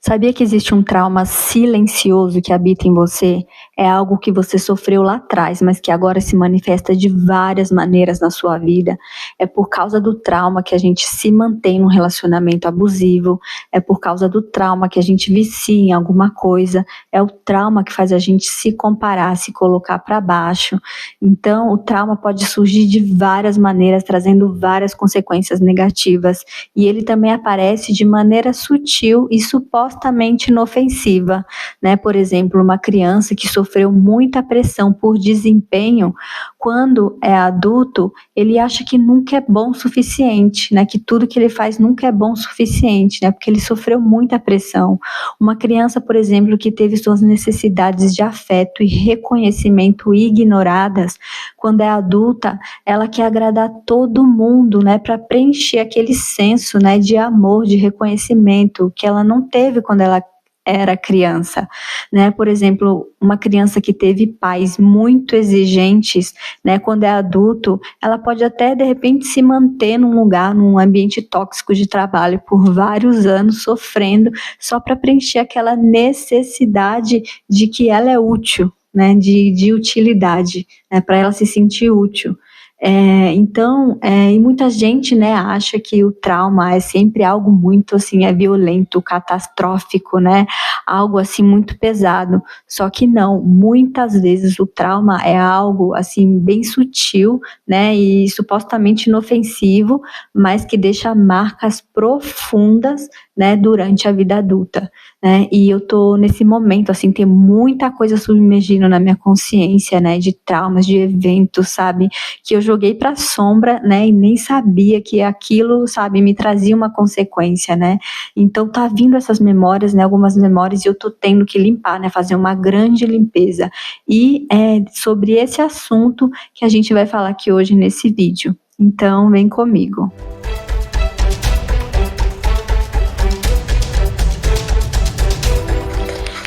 Sabia que existe um trauma silencioso que habita em você? É algo que você sofreu lá atrás, mas que agora se manifesta de várias maneiras na sua vida. É por causa do trauma que a gente se mantém num relacionamento abusivo, é por causa do trauma que a gente vicia em alguma coisa, é o trauma que faz a gente se comparar, se colocar para baixo. Então, o trauma pode surgir de várias maneiras, trazendo várias consequências negativas. E ele também aparece de maneira sutil e supostamente inofensiva, né? Por exemplo, uma criança que sofreu muita pressão por desempenho, quando é adulto, ele acha que nunca é bom o suficiente, né? Que tudo que ele faz nunca é bom o suficiente, né? Porque ele sofreu muita pressão. Uma criança, por exemplo, que teve suas necessidades de afeto e reconhecimento ignoradas, quando é adulta, ela quer agradar todo mundo, né? Para preencher aquele senso, né, de amor, de reconhecimento que ela não teve quando ela era criança, né? Por exemplo, uma criança que teve pais muito exigentes, né, quando é adulto, ela pode até de repente se manter num lugar, num ambiente tóxico de trabalho por vários anos sofrendo só para preencher aquela necessidade de que ela é útil, né, de utilidade, né, para ela se sentir útil. Então, e muita gente, né, acha que o trauma é sempre algo muito, assim, violento, catastrófico, né, algo, assim, muito pesado, só que não, muitas vezes o trauma é algo, assim, bem sutil, né, e supostamente inofensivo, mas que deixa marcas profundas, né, durante a vida adulta, né, e eu tô nesse momento, assim, tem muita coisa submergindo na minha consciência, né, de traumas, de eventos, sabe, que eu joguei para a sombra, né, e nem sabia que aquilo, sabe, me trazia uma consequência, né. Então tá vindo essas memórias, né, algumas memórias, e eu tô tendo que limpar, né, fazer uma grande limpeza. E é sobre esse assunto que a gente vai falar aqui hoje nesse vídeo. Então vem comigo.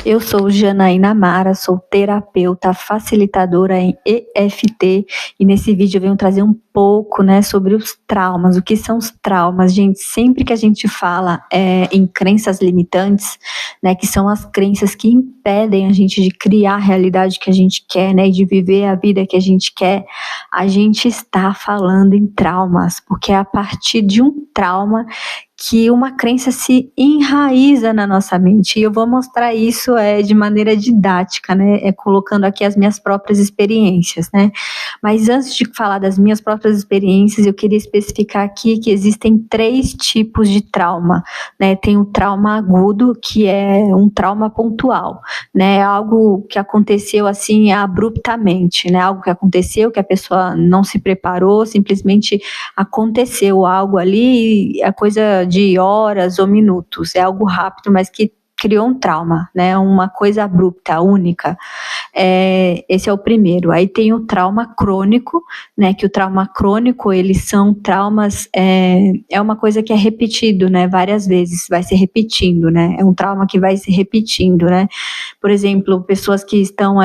Eu sou Janaína Mara, sou terapeuta, facilitadora em EFT, e nesse vídeo eu venho trazer um pouco, né, sobre os traumas. O que são os traumas, gente? Sempre que a gente fala em crenças limitantes, né, que são as crenças que impedem a gente de criar a realidade que a gente quer, né, e de viver a vida que a gente quer, a gente está falando em traumas, porque é a partir de um trauma que uma crença se enraiza na nossa mente, e eu vou mostrar isso de maneira didática, né, colocando aqui as minhas próprias experiências, né, mas antes de falar das minhas próprias experiências, eu queria especificar aqui que existem 3 tipos de trauma, né, tem o trauma agudo, que é um trauma pontual, né, algo que aconteceu assim abruptamente, né, algo que aconteceu, que a pessoa não se preparou, simplesmente aconteceu algo ali, a coisa de horas ou minutos, é algo rápido, mas que criou um trauma, né, uma coisa abrupta, única. Esse é o primeiro. Aí tem o trauma crônico, né, que o trauma crônico, eles são traumas, é uma coisa que é repetido, né, várias vezes, vai se repetindo, né, é um trauma que vai se repetindo, né. Por exemplo, pessoas que estão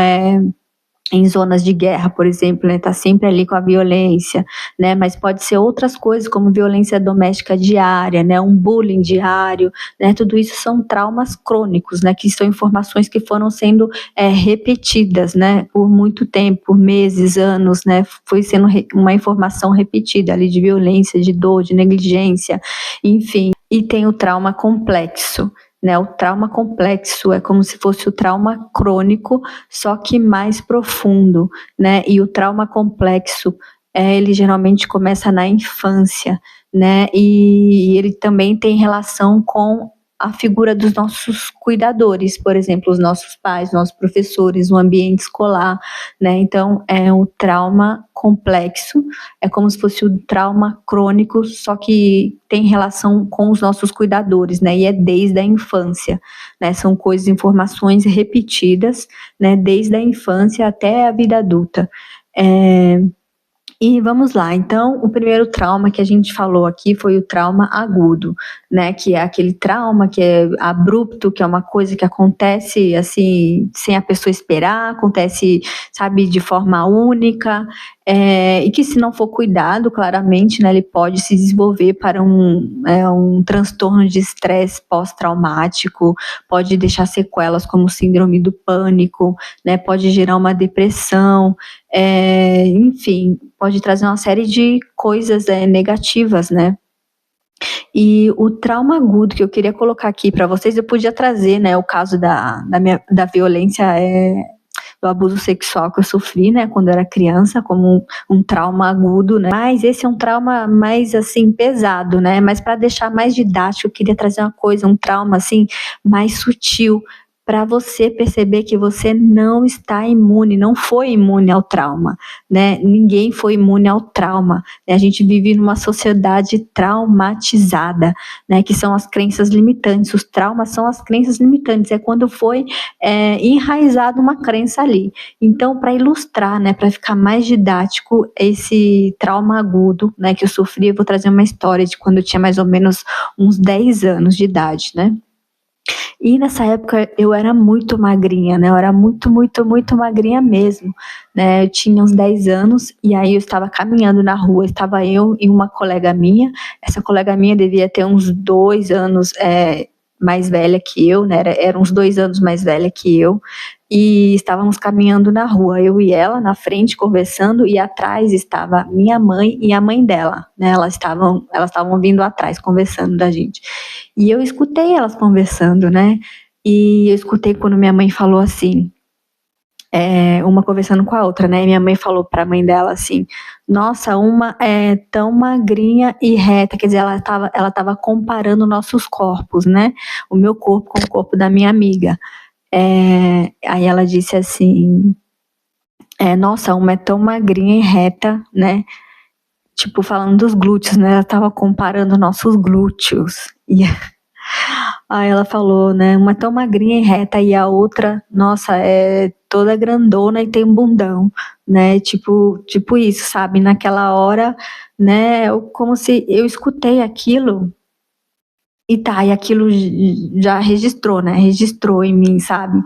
em zonas de guerra, por exemplo, né, tá sempre ali com a violência, né, mas pode ser outras coisas como violência doméstica diária, né, um bullying diário, né, tudo isso são traumas crônicos, né, que são informações que foram sendo repetidas, né, por muito tempo, por meses, anos, né, foi sendo uma informação repetida ali de violência, de dor, de negligência, enfim. E tem o trauma complexo, né, o trauma complexo é como se fosse o trauma crônico, só que mais profundo, né, e o trauma complexo, ele geralmente começa na infância, né, e ele também tem relação com a figura dos nossos cuidadores, por exemplo, os nossos pais, nossos professores, o ambiente escolar, né, então é um trauma complexo, é como se fosse o trauma crônico, só que tem relação com os nossos cuidadores, né, e é desde a infância, né, são coisas, informações repetidas, né, desde a infância até a vida adulta. E vamos lá, então o primeiro trauma que a gente falou aqui foi o trauma agudo, né, que é aquele trauma que é abrupto, que é uma coisa que acontece assim, sem a pessoa esperar, acontece, sabe, de forma única, e que se não for cuidado, claramente, né, ele pode se desenvolver para um transtorno de estresse pós-traumático, pode deixar sequelas como síndrome do pânico, né, pode gerar uma depressão, enfim, pode trazer uma série de coisas negativas, né? E o trauma agudo que eu queria colocar aqui para vocês, eu podia trazer, né, o caso da violência, do abuso sexual que eu sofri, né, quando eu era criança, como um trauma agudo, né? Mas esse é um trauma mais, assim, pesado, né? Mas para deixar mais didático, eu queria trazer uma coisa, um trauma, assim, mais sutil, para você perceber que você não está imune, não foi imune ao trauma, né? Ninguém foi imune ao trauma, né? A gente vive numa sociedade traumatizada, né? Que são as crenças limitantes. Os traumas são as crenças limitantes. É quando foi enraizado uma crença ali. Então, para ilustrar, né? Para ficar mais didático esse trauma agudo, né? Que eu sofri, eu vou trazer uma história de quando eu tinha mais ou menos uns 10 anos de idade, né? E nessa época eu era muito magrinha, né? Eu era muito, muito, muito magrinha mesmo, né? Eu tinha uns 10 anos e aí eu estava caminhando na rua, estava eu e uma colega minha. Essa colega minha devia ter uns 2 anos mais velha que eu, né? Era uns 2 anos mais velha que eu. E estávamos caminhando na rua, eu e ela na frente conversando e atrás estava minha mãe e a mãe dela, né? Elas estavam vindo atrás conversando da gente. E eu escutei elas conversando, né? E eu escutei quando minha mãe falou assim, uma conversando com a outra, né? E minha mãe falou para a mãe dela assim: Nossa, uma é tão magrinha e reta, quer dizer, ela tava comparando nossos corpos, né? O meu corpo com o corpo da minha amiga. Aí ela disse assim: Nossa, uma é tão magrinha e reta, né? Tipo, falando dos glúteos, né? Ela tava comparando nossos glúteos. E aí ela falou, né? Uma é tão magrinha e reta e a outra, nossa, é toda grandona e tem um bundão, né? Tipo isso, sabe? Naquela hora, né? Como se eu escutei aquilo e aquilo já registrou, né? Registrou em mim, sabe?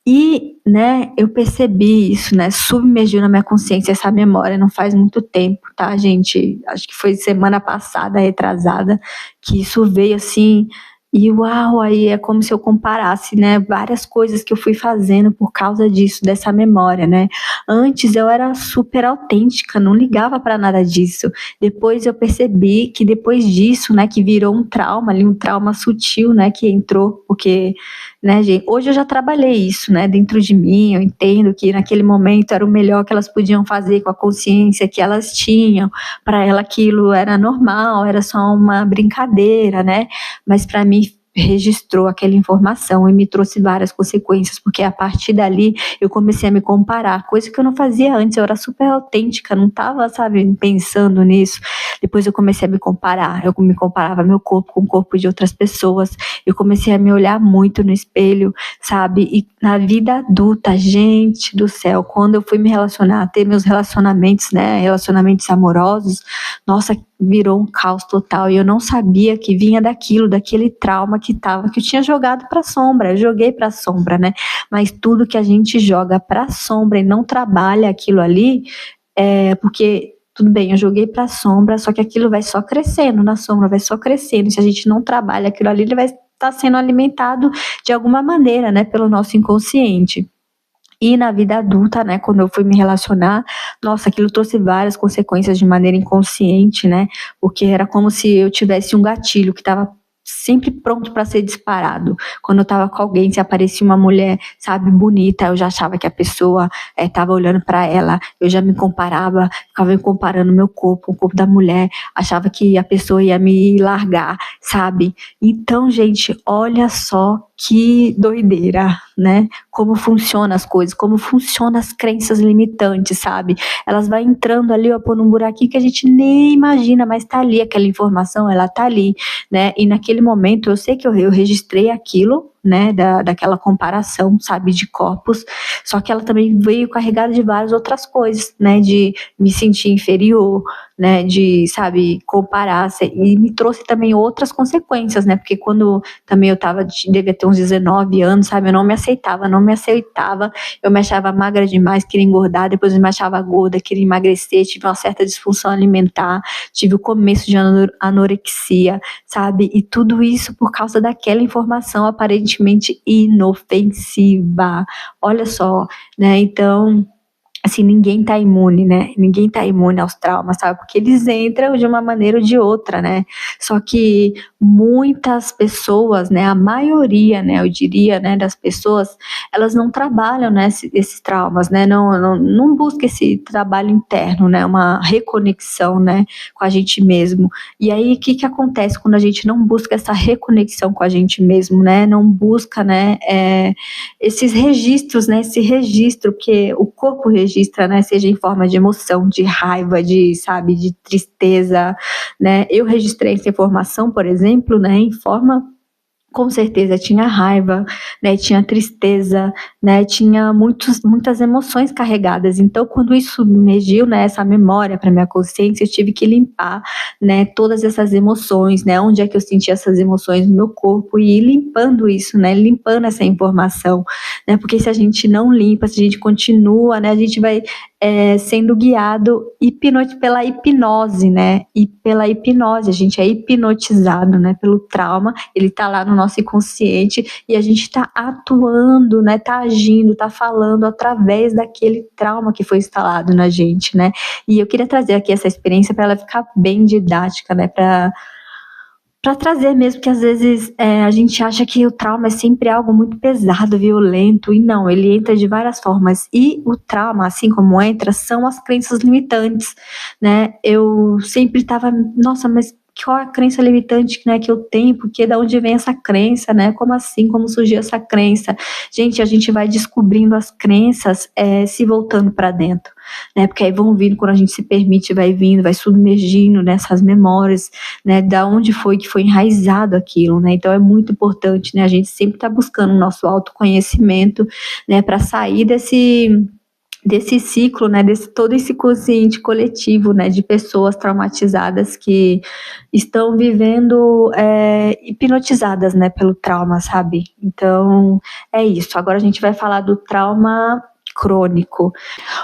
E, né, eu percebi isso, né, submergiu na minha consciência essa memória não faz muito tempo, tá, gente? Acho que foi semana passada, retrasada, que isso veio assim, e uau, aí é como se eu comparasse, né, várias coisas que eu fui fazendo por causa disso, dessa memória, né? Antes eu era super autêntica, não ligava para nada disso. Depois eu percebi que depois disso, né, que virou um trauma ali, um trauma sutil, né, que entrou, porque, né, gente, hoje eu já trabalhei isso, né, dentro de mim, eu entendo que naquele momento era o melhor que elas podiam fazer com a consciência que elas tinham, para ela aquilo era normal, era só uma brincadeira, né, mas para mim registrou aquela informação e me trouxe várias consequências, porque a partir dali eu comecei a me comparar, coisa que eu não fazia antes, eu era super autêntica, não estava, sabe, pensando nisso. Depois eu comecei a me comparar, eu me comparava meu corpo com o corpo de outras pessoas, eu comecei a me olhar muito no espelho, sabe? E na vida adulta, gente do céu, quando eu fui me relacionar, ter meus relacionamentos, né, relacionamentos amorosos, nossa, virou um caos total e eu não sabia que vinha daquele trauma que eu tinha jogado para sombra, eu joguei para sombra, né? Mas tudo que a gente joga para sombra e não trabalha aquilo ali, porque tudo bem, eu joguei para sombra, só que aquilo vai só crescendo na sombra, vai só crescendo. Se a gente não trabalha aquilo ali, ele vai estar sendo alimentado de alguma maneira, né, pelo nosso inconsciente. E na vida adulta, né, quando eu fui me relacionar, nossa, aquilo trouxe várias consequências de maneira inconsciente, né, porque era como se eu tivesse um gatilho que estava sempre pronto para ser disparado. Quando eu estava com alguém, se aparecia uma mulher, sabe, bonita, eu já achava que a pessoa estava olhando para ela, eu já me comparava, ficava comparando meu corpo com o corpo da mulher, achava que a pessoa ia me largar, sabe? Então, gente, olha só que doideira, né? Como funcionam as coisas, como funcionam as crenças limitantes, sabe? Elas vão entrando ali, ó, por um buraquinho que a gente nem imagina, mas tá ali, aquela informação, ela tá ali, né? E naquele momento, eu sei que eu registrei aquilo, né, daquela comparação, sabe, de corpos, só que ela também veio carregada de várias outras coisas, né, de me sentir inferior, né, de, sabe, comparar, e me trouxe também outras consequências, né, porque quando também eu devia ter uns 19 anos, sabe, eu não me aceitava, eu me achava magra demais, queria engordar, depois eu me achava gorda, queria emagrecer, tive uma certa disfunção alimentar, tive o começo de anorexia, sabe, e tudo isso por causa daquela informação aparentemente inofensiva, olha só, né, então, assim, ninguém tá imune, né? Ninguém tá imune aos traumas, sabe? Porque eles entram de uma maneira ou de outra, né? Só que muitas pessoas, né? A maioria, né? Eu diria, né? Das pessoas, elas não trabalham, né? Esses traumas, né? Não busca esse trabalho interno, né? Uma reconexão, né? Com a gente mesmo. E aí, o que acontece quando a gente não busca essa reconexão com a gente mesmo, né? Não busca, né? Esses registros, né? Esse registro que o corpo registra, né? Seja em forma de emoção, de raiva, de, sabe, de tristeza, né? Eu registrei essa informação, por exemplo, né? Em forma, com certeza tinha raiva, né, tinha tristeza, né, tinha muitas emoções carregadas. Então, quando isso emergiu, né, essa memória para minha consciência, eu tive que limpar, né, todas essas emoções, né, onde é que eu sentia essas emoções no meu corpo e ir limpando isso, né, limpando essa informação, né, porque se a gente não limpa, se a gente continua, né, a gente vai sendo guiado pela hipnose, né? E pela hipnose, a gente é hipnotizado, né? Pelo trauma, ele está lá no nosso inconsciente e a gente está atuando, né? Tá agindo, tá falando através daquele trauma que foi instalado na gente, né? E eu queria trazer aqui essa experiência para ela ficar bem didática, né? Para trazer mesmo que às vezes a gente acha que o trauma é sempre algo muito pesado, violento, e não, ele entra de várias formas. E o trauma, assim como entra, são as crenças limitantes, né? Eu sempre estava, nossa, mas qual é a crença limitante, né, que eu tenho? Porque da onde vem essa crença, né? Como assim? Como surgiu essa crença? Gente, a gente vai descobrindo as crenças se voltando para dentro, né? Porque aí vão vindo, quando a gente se permite, vai vindo, vai submergindo nessas memórias, né? Da onde foi que foi enraizado aquilo, né? Então é muito importante, né? A gente sempre tá buscando o nosso autoconhecimento, né? Para sair desse ciclo, né, todo esse consciente coletivo, né, de pessoas traumatizadas que estão vivendo hipnotizadas, né, pelo trauma, sabe? Então, é isso. Agora a gente vai falar do trauma crônico.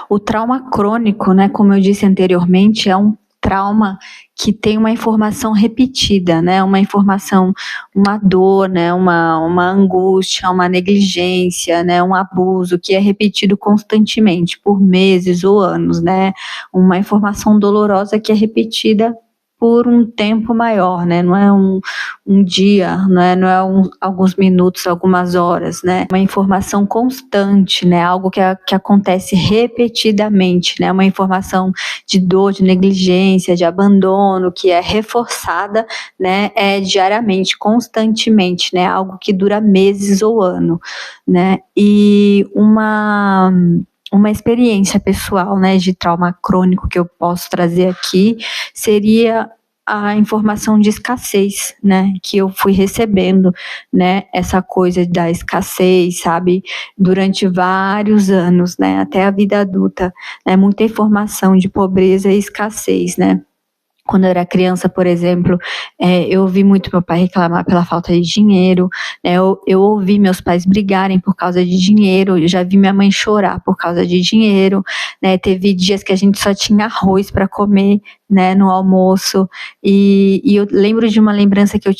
O trauma crônico, né, como eu disse anteriormente, é um trauma que tem uma informação repetida, né, uma informação, uma dor, né, uma angústia, uma negligência, né, um abuso que é repetido constantemente por meses ou anos, né, uma informação dolorosa que é repetida por um tempo maior, né? Não é um dia, não é alguns minutos, algumas horas, né? Uma informação constante, né? Algo que acontece repetidamente, né? Uma informação de dor, de negligência, de abandono, que é reforçada, né? Diariamente, constantemente, né? Algo que dura meses ou ano, né? E uma experiência pessoal, né, de trauma crônico que eu posso trazer aqui seria a informação de escassez, né, que eu fui recebendo, né, essa coisa da escassez, sabe, durante vários anos, né, até a vida adulta, né, muita informação de pobreza e escassez, né. Quando eu era criança, por exemplo, eu ouvi muito meu pai reclamar pela falta de dinheiro, né? Eu ouvi meus pais brigarem por causa de dinheiro, eu já vi minha mãe chorar por causa de dinheiro, né? Teve dias que a gente só tinha arroz para comer, né, no almoço, e eu lembro de uma lembrança que eu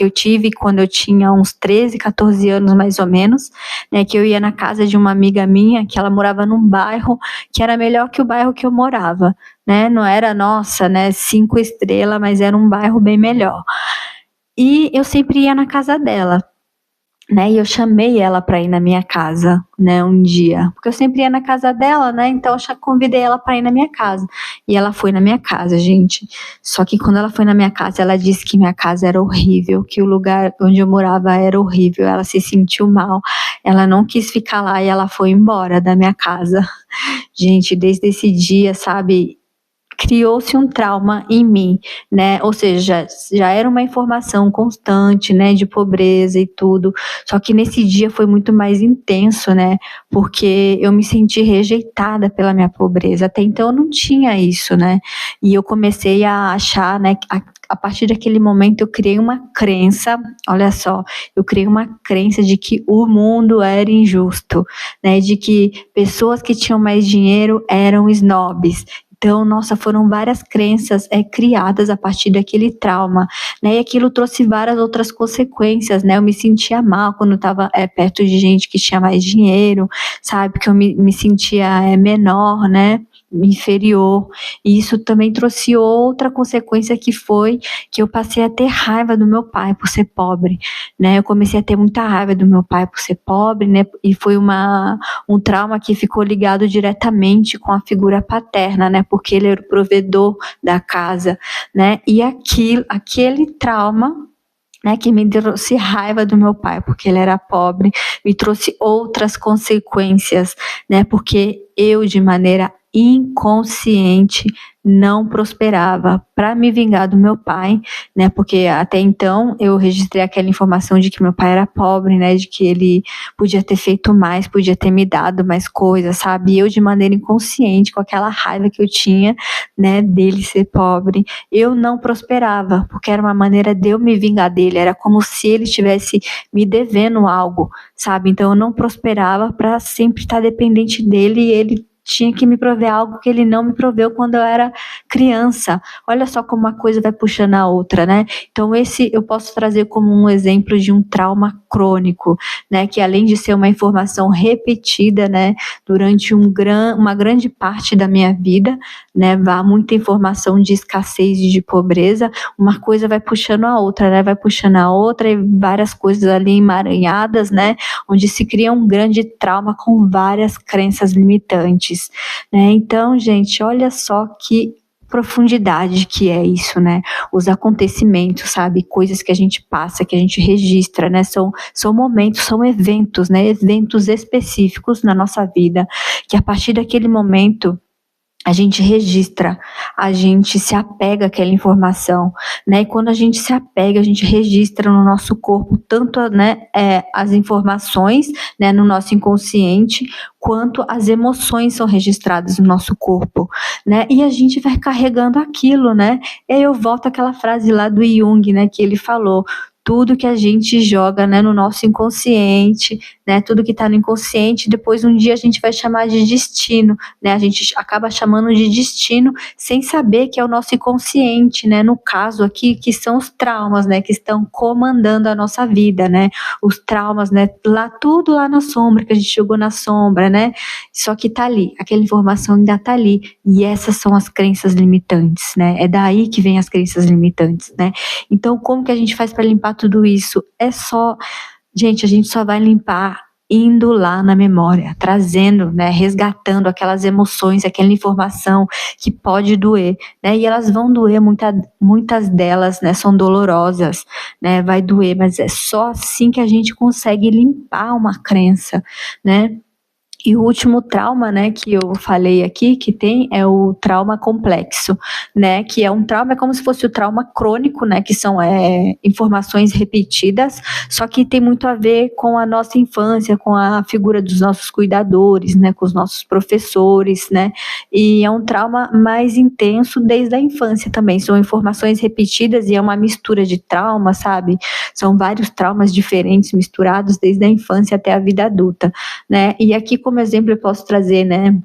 tive quando eu tinha uns 13, 14 anos mais ou menos, né, que eu ia na casa de uma amiga minha, que ela morava num bairro que era melhor que o bairro que eu morava, né, não era, nossa, né, 5 estrelas, mas era um bairro bem melhor. E eu sempre ia na casa dela, né, e eu chamei ela para ir na minha casa, né, um dia, porque eu sempre ia na casa dela, né, então eu já convidei ela para ir na minha casa, e ela foi na minha casa, gente, só que quando ela foi na minha casa, ela disse que minha casa era horrível, que o lugar onde eu morava era horrível, ela se sentiu mal, ela não quis ficar lá e ela foi embora da minha casa. Gente, desde esse dia, sabe, criou-se um trauma em mim, né? Ou seja, já era uma informação constante, né, de pobreza e tudo. Só que nesse dia foi muito mais intenso, né? Porque eu me senti rejeitada pela minha pobreza. Até então eu não tinha isso, né? E eu comecei a achar, né, a partir daquele momento eu criei uma crença, olha só, eu criei uma crença de que o mundo era injusto, né, de que pessoas que tinham mais dinheiro eram snobs. Então, nossa, foram várias crenças criadas a partir daquele trauma, né? E aquilo trouxe várias outras consequências, né? Eu me sentia mal quando estava perto de gente que tinha mais dinheiro, sabe? Que eu me sentia menor, né? Inferior. E isso também trouxe outra consequência que foi que eu passei a ter raiva do meu pai por ser pobre, né? Eu comecei a ter muita raiva do meu pai por ser pobre, né? E foi um trauma que ficou ligado diretamente com a figura paterna, né? Porque ele era o provedor da casa, né? E aquele trauma, né, que me trouxe raiva do meu pai, porque ele era pobre, me trouxe outras consequências, né? Porque eu, de maneira inconsciente, não prosperava para me vingar do meu pai, né? Porque até então eu registrei aquela informação de que meu pai era pobre, né? De que ele podia ter feito mais, podia ter me dado mais coisas, sabe? E eu, de maneira inconsciente, com aquela raiva que eu tinha, né, dele ser pobre, eu não prosperava, porque era uma maneira de eu me vingar dele, era como se ele estivesse me devendo algo, sabe? Então eu não prosperava para sempre estar dependente dele e ele tinha que me prover algo que ele não me proveu quando eu era criança. Olha só como uma coisa vai puxando a outra, né? Então esse eu posso trazer como um exemplo de um trauma crônico, né? Que além de ser uma informação repetida, né? Durante uma grande parte da minha vida, né? Vá muita informação de escassez e de pobreza, uma coisa vai puxando a outra, né? Vai puxando a outra e várias coisas ali emaranhadas, né? Onde se cria um grande trauma com várias crenças limitantes, né? Então, gente, olha só que profundidade que é isso, né? Os acontecimentos, sabe? Coisas que a gente passa, que a gente registra, né? São momentos, são eventos, né? Eventos específicos na nossa vida, que a partir daquele momento a gente registra, a gente se apega àquela informação, né? E quando a gente se apega, a gente registra no nosso corpo tanto, né, as informações, né, no nosso inconsciente, quanto as emoções são registradas no nosso corpo, né? E a gente vai carregando aquilo, né? E aí eu volto àquela frase lá do Jung, né, que ele falou: tudo que a gente joga, né, no nosso inconsciente, né, tudo que está no inconsciente, depois um dia a gente vai chamar de destino, né, a gente acaba chamando de destino sem saber que é o nosso inconsciente, né, no caso aqui, que são os traumas, né, que estão comandando a nossa vida, né, os traumas, né, tudo lá na sombra, que a gente jogou na sombra, né, só que tá ali, aquela informação ainda tá ali, e essas são as crenças limitantes, né, é daí que vem as crenças limitantes, né. Então, como que a gente faz para limpar tudo isso? Gente, a gente só vai limpar indo lá na memória, trazendo, né, resgatando aquelas emoções, aquela informação que pode doer, né, e elas vão doer, muitas delas, né, são dolorosas, né, vai doer, mas é só assim que a gente consegue limpar uma crença, né. E o último trauma, né, que eu falei aqui, que tem, é o trauma complexo, né, que é um trauma, é como se fosse o trauma crônico, né, que são informações repetidas, só que tem muito a ver com a nossa infância, com a figura dos nossos cuidadores, né, com os nossos professores, né, e é um trauma mais intenso desde a infância também, são informações repetidas e é uma mistura de traumas, sabe, são vários traumas diferentes misturados desde a infância até a vida adulta, né, e aqui como exemplo eu posso trazer, né,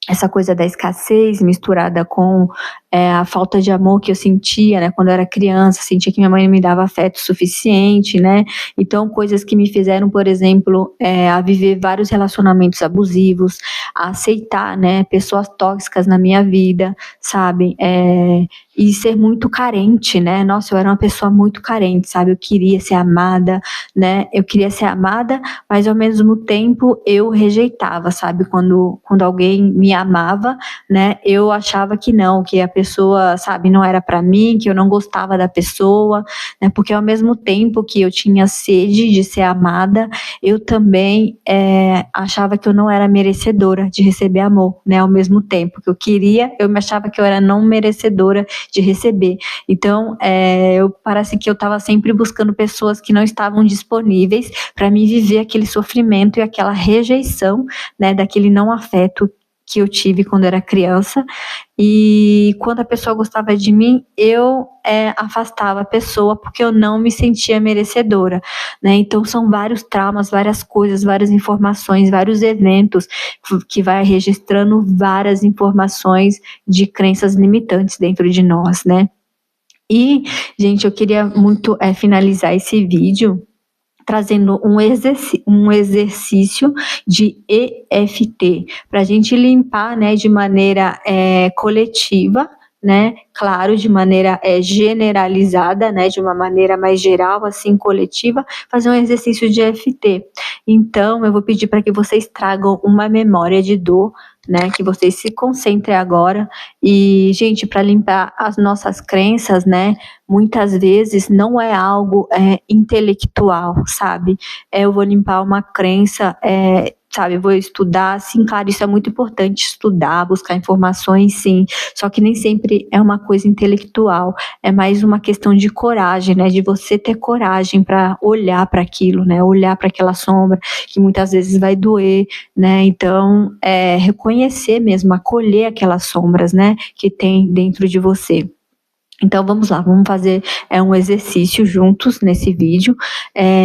essa coisa da escassez misturada com a falta de amor que eu sentia, né, quando eu era criança, sentia que minha mãe não me dava afeto suficiente, né, então coisas que me fizeram, por exemplo, a viver vários relacionamentos abusivos, a aceitar, né, pessoas tóxicas na minha vida, sabe, e ser muito carente, né, nossa, eu era uma pessoa muito carente, sabe, eu queria ser amada, né, mas ao mesmo tempo eu rejeitava, sabe, quando alguém me amava, né, eu achava que não, que a pessoa pessoa, sabe, não era para mim, que eu não gostava da pessoa, né? Porque ao mesmo tempo que eu tinha sede de ser amada, eu também achava que eu não era merecedora de receber amor, né? Ao mesmo tempo que eu queria, eu me achava que eu era não merecedora de receber. Então, parece que eu estava sempre buscando pessoas que não estavam disponíveis para me viver aquele sofrimento e aquela rejeição, né, daquele não afeto que eu tive quando era criança. E quando a pessoa gostava de mim, eu afastava a pessoa porque eu não me sentia merecedora, né? Então são vários traumas, várias coisas, várias informações, vários eventos que vai registrando várias informações de crenças limitantes dentro de nós, né? E, gente, eu queria muito finalizar esse vídeo trazendo um exercício de EFT, para a gente limpar, né, de maneira coletiva, né, claro, de maneira generalizada, né, de uma maneira mais geral, assim, coletiva, fazer um exercício de EFT. Então, eu vou pedir para que vocês tragam uma memória de dor, né, que vocês se concentrem agora. E, gente, para limpar as nossas crenças, né, muitas vezes não é algo intelectual, sabe? Eu vou limpar uma crença, sabe? Vou estudar, sim, claro, isso é muito importante, estudar, buscar informações, sim, só que nem sempre é uma coisa intelectual, é mais uma questão de coragem, né? De você ter coragem para olhar para aquilo, né? Olhar para aquela sombra que muitas vezes vai doer, né? Então, reconhecer mesmo, acolher aquelas sombras, né? Que tem dentro de você. Então vamos lá, vamos fazer um exercício juntos nesse vídeo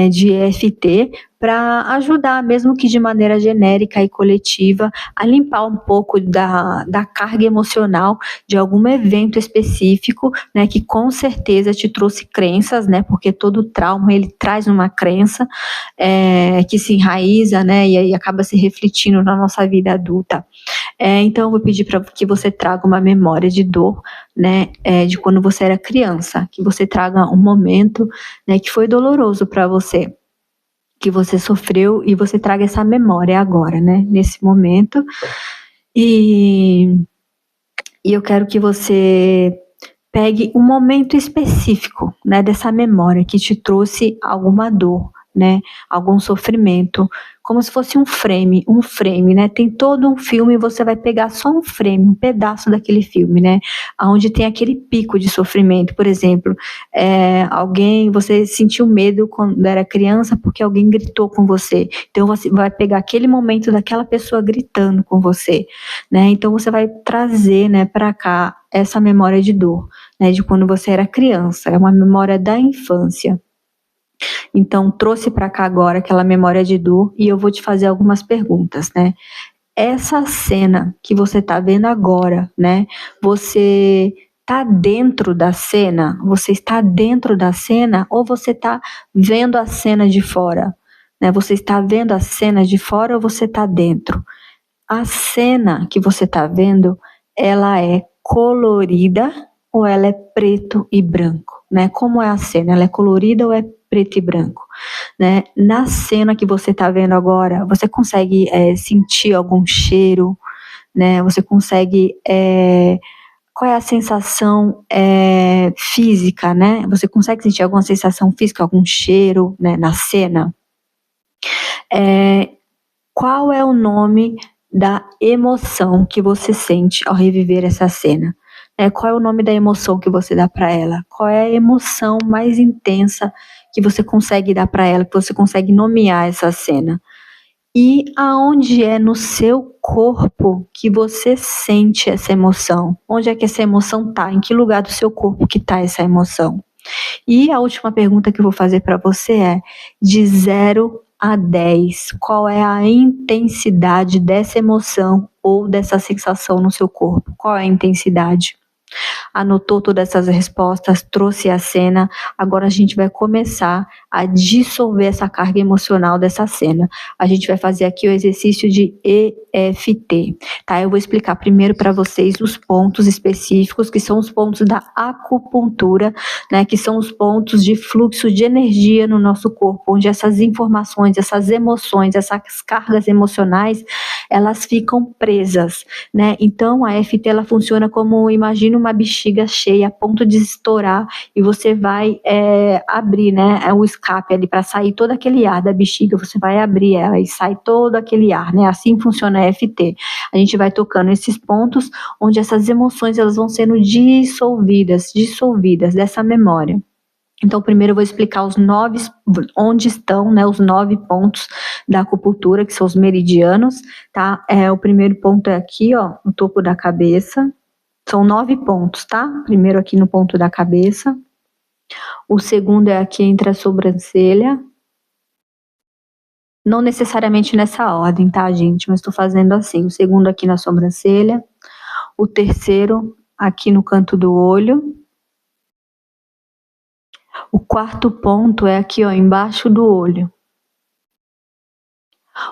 de EFT para ajudar, mesmo que de maneira genérica e coletiva, a limpar um pouco da carga emocional de algum evento específico, né, que com certeza te trouxe crenças, né, porque todo trauma ele traz uma crença que se enraiza, né, e aí acaba se refletindo na nossa vida adulta. Então eu vou pedir para que você traga uma memória de dor, né, de quando você era criança, que você traga um momento, né, que foi doloroso para você, que você sofreu, e você traga essa memória agora, né, nesse momento. E eu quero que você pegue um momento específico, né, dessa memória que te trouxe alguma dor, né, algum sofrimento, como se fosse um frame, né, tem todo um filme e você vai pegar só um frame, um pedaço daquele filme, né, onde tem aquele pico de sofrimento, por exemplo, você sentiu medo quando era criança porque alguém gritou com você, então você vai pegar aquele momento daquela pessoa gritando com você, né, então você vai trazer, né, para cá essa memória de dor, né, de quando você era criança, é uma memória da infância. Então, trouxe para cá agora aquela memória de dor e eu vou te fazer algumas perguntas, né? Essa cena que você está vendo agora, né? Você está dentro da cena? Você está dentro da cena ou você está vendo a cena de fora? Né? Você está vendo a cena de fora ou você está dentro? A cena que você está vendo, ela é colorida ou ela é preto e branco, né? Como é a cena? Ela é colorida ou é preto e branco, né? Na cena que você está vendo agora, você consegue sentir algum cheiro, né? Você consegue qual é a sensação física, né? Você consegue sentir alguma sensação física, algum cheiro, né, na cena? Qual é o nome da emoção que você sente ao reviver essa cena? Qual é o nome da emoção que você dá para ela? Qual é a emoção mais intensa que você consegue dar para ela, que você consegue nomear essa cena? E aonde é no seu corpo que você sente essa emoção? Onde é que essa emoção está? Em que lugar do seu corpo que está essa emoção? E a última pergunta que eu vou fazer para você é: de 0 a 10, qual é a intensidade dessa emoção ou dessa sensação no seu corpo? Qual é a intensidade? Anotou todas essas respostas, trouxe a cena, agora a gente vai começar a dissolver essa carga emocional dessa cena. A gente vai fazer aqui o exercício de EFT, tá? Eu vou explicar primeiro para vocês os pontos específicos, que são os pontos da acupuntura, né? Que são os pontos de fluxo de energia no nosso corpo, onde essas informações, essas emoções, essas cargas emocionais, elas ficam presas, né? Então a EFT ela funciona como, imagina uma bexiga cheia a ponto de estourar e você vai abrir, né, o escape ali para sair todo aquele ar da bexiga, você vai abrir ela e sai todo aquele ar, né? Assim funciona a EFT. A gente vai tocando esses pontos onde essas emoções elas vão sendo dissolvidas dessa memória. Então, primeiro eu vou explicar os 9, onde estão, né, os 9 pontos da acupuntura, que são os meridianos, tá? O primeiro ponto é aqui, ó, no topo da cabeça. São 9 pontos, tá? Primeiro aqui no ponto da cabeça. O segundo é aqui entre a sobrancelha. Não necessariamente nessa ordem, tá, gente? Mas tô fazendo assim. O segundo aqui na sobrancelha. O terceiro aqui no canto do olho. O quarto ponto é aqui, ó, embaixo do olho.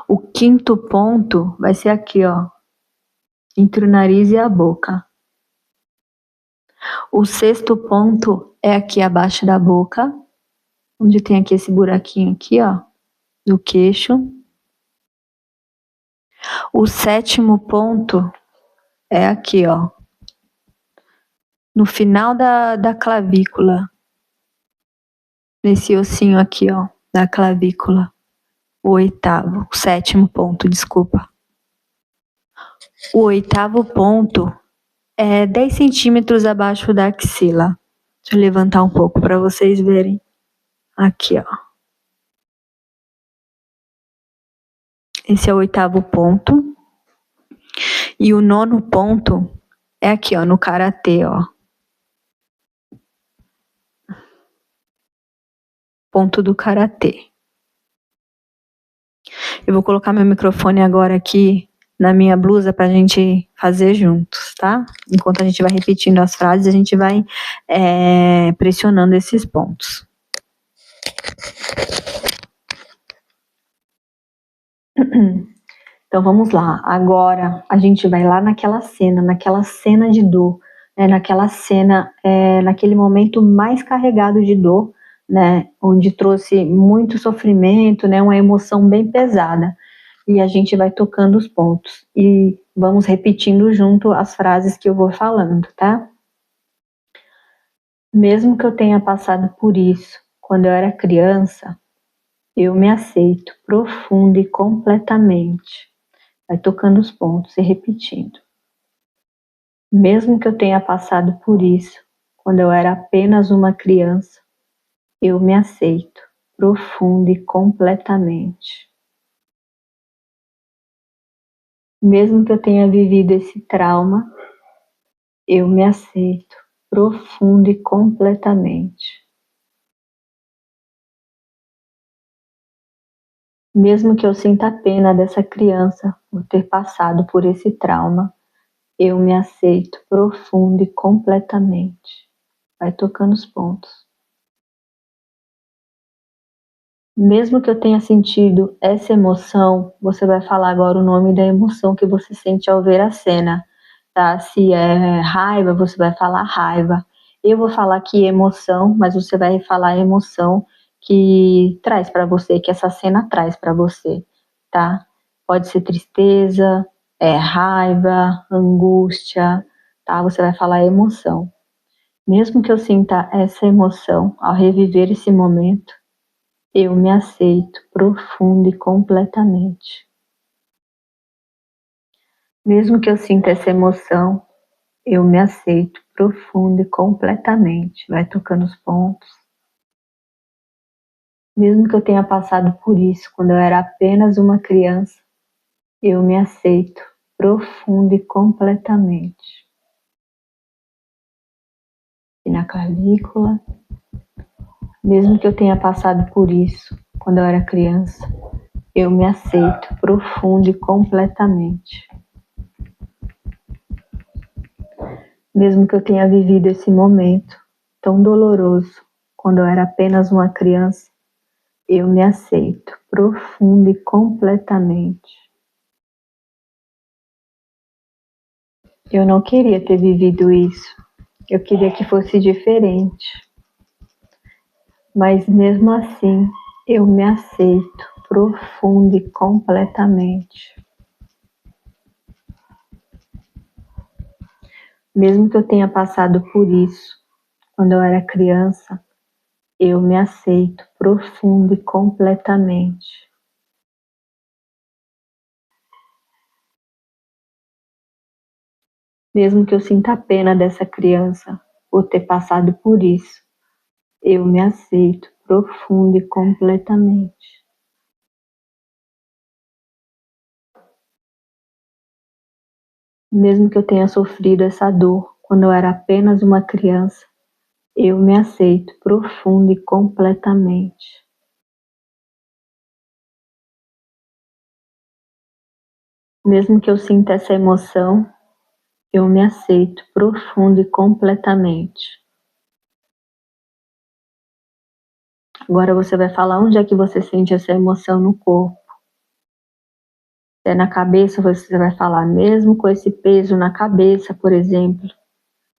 O quinto ponto vai ser aqui, ó, entre o nariz e a boca. O sexto ponto é aqui abaixo da boca, onde tem aqui esse buraquinho aqui, ó, do queixo. O sétimo ponto é aqui, ó, no final da clavícula, nesse ossinho aqui, ó, da clavícula. O sétimo ponto, desculpa. O oitavo ponto é 10 centímetros abaixo da axila. Deixa eu levantar um pouco para vocês verem. Aqui, ó. Esse é o oitavo ponto. E o nono ponto é aqui, ó, no karatê, ó. Ponto do karatê. Eu vou colocar meu microfone agora aqui na minha blusa pra gente fazer juntos, tá? Enquanto a gente vai repetindo as frases, a gente vai pressionando esses pontos. Então vamos lá. Agora a gente vai lá naquela cena de dor, né? Naquela cena, naquele momento mais carregado de dor, né? Onde trouxe muito sofrimento, né? Uma emoção bem pesada. E a gente vai tocando os pontos e vamos repetindo junto as frases que eu vou falando, tá? Mesmo que eu tenha passado por isso quando eu era criança, eu me aceito profunda e completamente. Vai tocando os pontos e repetindo. Mesmo que eu tenha passado por isso quando eu era apenas uma criança, eu me aceito profunda e completamente. Mesmo que eu tenha vivido esse trauma, eu me aceito profunda e completamente. Mesmo que eu sinta pena dessa criança por ter passado por esse trauma, eu me aceito profunda e completamente. Vai tocando os pontos. Mesmo que eu tenha sentido essa emoção, você vai falar agora o nome da emoção que você sente ao ver a cena, tá? Se é raiva, você vai falar raiva. Eu vou falar aqui emoção, mas você vai falar a emoção que traz para você, que essa cena traz para você, tá? Pode ser tristeza, raiva, angústia, tá? Você vai falar emoção. Mesmo que eu sinta essa emoção ao reviver esse momento, eu me aceito profunda e completamente. Mesmo que eu sinta essa emoção, eu me aceito profunda e completamente. Vai tocando os pontos. Mesmo que eu tenha passado por isso quando eu era apenas uma criança, eu me aceito profunda e completamente. E na clavícula. Mesmo que eu tenha passado por isso quando eu era criança, eu me aceito profunda e completamente. Mesmo que eu tenha vivido esse momento tão doloroso quando eu era apenas uma criança, eu me aceito profunda e completamente. Eu não queria ter vivido isso. Eu queria que fosse diferente. Mas mesmo assim, eu me aceito profunda e completamente. Mesmo que eu tenha passado por isso quando eu era criança, eu me aceito profunda e completamente. Mesmo que eu sinta pena dessa criança por ter passado por isso, eu me aceito profunda e completamente. Mesmo que eu tenha sofrido essa dor quando eu era apenas uma criança, eu me aceito profunda e completamente. Mesmo que eu sinta essa emoção, eu me aceito profunda e completamente. Agora você vai falar onde é que você sente essa emoção no corpo. Se é na cabeça, você vai falar mesmo com esse peso na cabeça, por exemplo,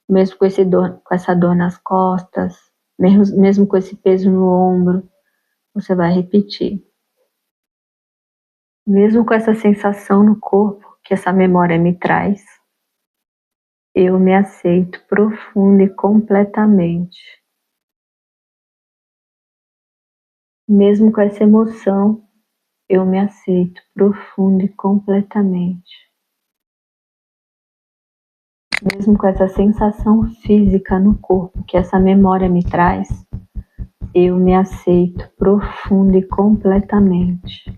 mesmo com com essa dor nas costas, mesmo com esse peso no ombro, você vai repetir. Mesmo com essa sensação no corpo que essa memória me traz, eu me aceito profunda e completamente. Mesmo com essa emoção, eu me aceito profunda e completamente. Mesmo com essa sensação física no corpo que essa memória me traz, eu me aceito profunda e completamente.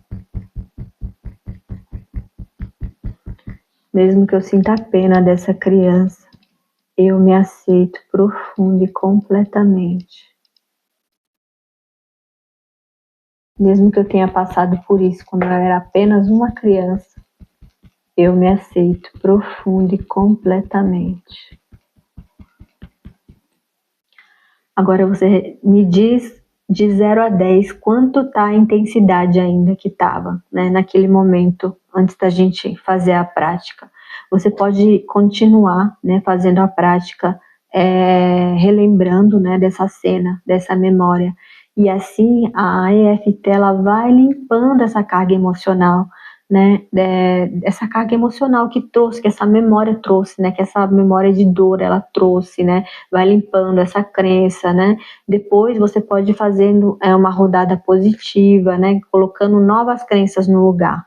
Mesmo que eu sinta a pena dessa criança, eu me aceito profunda e completamente. Mesmo que eu tenha passado por isso quando eu era apenas uma criança, eu me aceito profunda e completamente. Agora você me diz de 0 a 10 quanto tá a intensidade ainda que estava, né, naquele momento antes da gente fazer a prática. Você pode continuar, né, fazendo a prática, relembrando, né, dessa cena, dessa memória. E assim a EFT ela vai limpando essa carga emocional, né, essa carga emocional que trouxe, que essa memória trouxe, né, que essa memória de dor ela trouxe, né, vai limpando essa crença, né. Depois você pode ir fazendo uma rodada positiva, né, colocando novas crenças no lugar.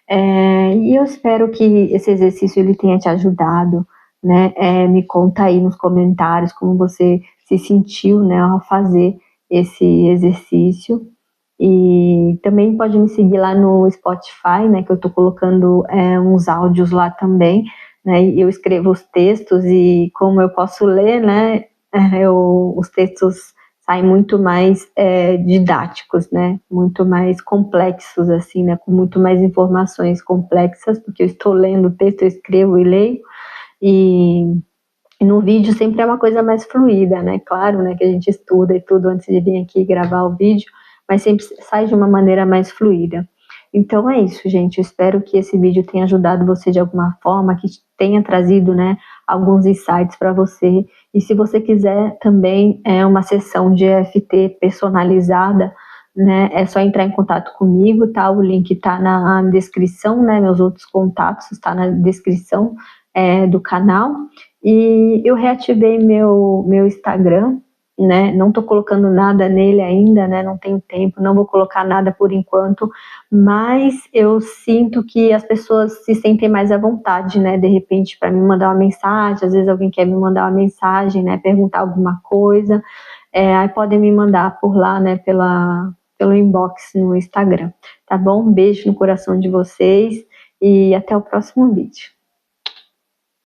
E eu espero que esse exercício ele tenha te ajudado, né? Me conta aí nos comentários como você se sentiu, né, ao fazer esse exercício. E também pode me seguir lá no Spotify, né, que eu estou colocando uns áudios lá também, né, e eu escrevo os textos e como eu posso ler, né, os textos saem muito mais didáticos, né, muito mais complexos, assim, né, com muito mais informações complexas, porque eu estou lendo o texto, eu escrevo e leio, e no vídeo sempre é uma coisa mais fluida, né? Claro, né, que a gente estuda e tudo antes de vir aqui gravar o vídeo, mas sempre sai de uma maneira mais fluida. Então é isso, gente. Eu espero que esse vídeo tenha ajudado você de alguma forma, que tenha trazido, né, alguns insights para você. E se você quiser também uma sessão de EFT personalizada, né, é só entrar em contato comigo, tá? O link tá na descrição, né? Meus outros contatos está na descrição do canal. E eu reativei meu Instagram, né? Não tô colocando nada nele ainda, né? Não tenho tempo, não vou colocar nada por enquanto, mas eu sinto que as pessoas se sentem mais à vontade, né? De repente, para me mandar uma mensagem, às vezes alguém quer me mandar uma mensagem, né? Perguntar alguma coisa, aí podem me mandar por lá, né? Pelo inbox no Instagram, tá bom? Um beijo no coração de vocês e até o próximo vídeo.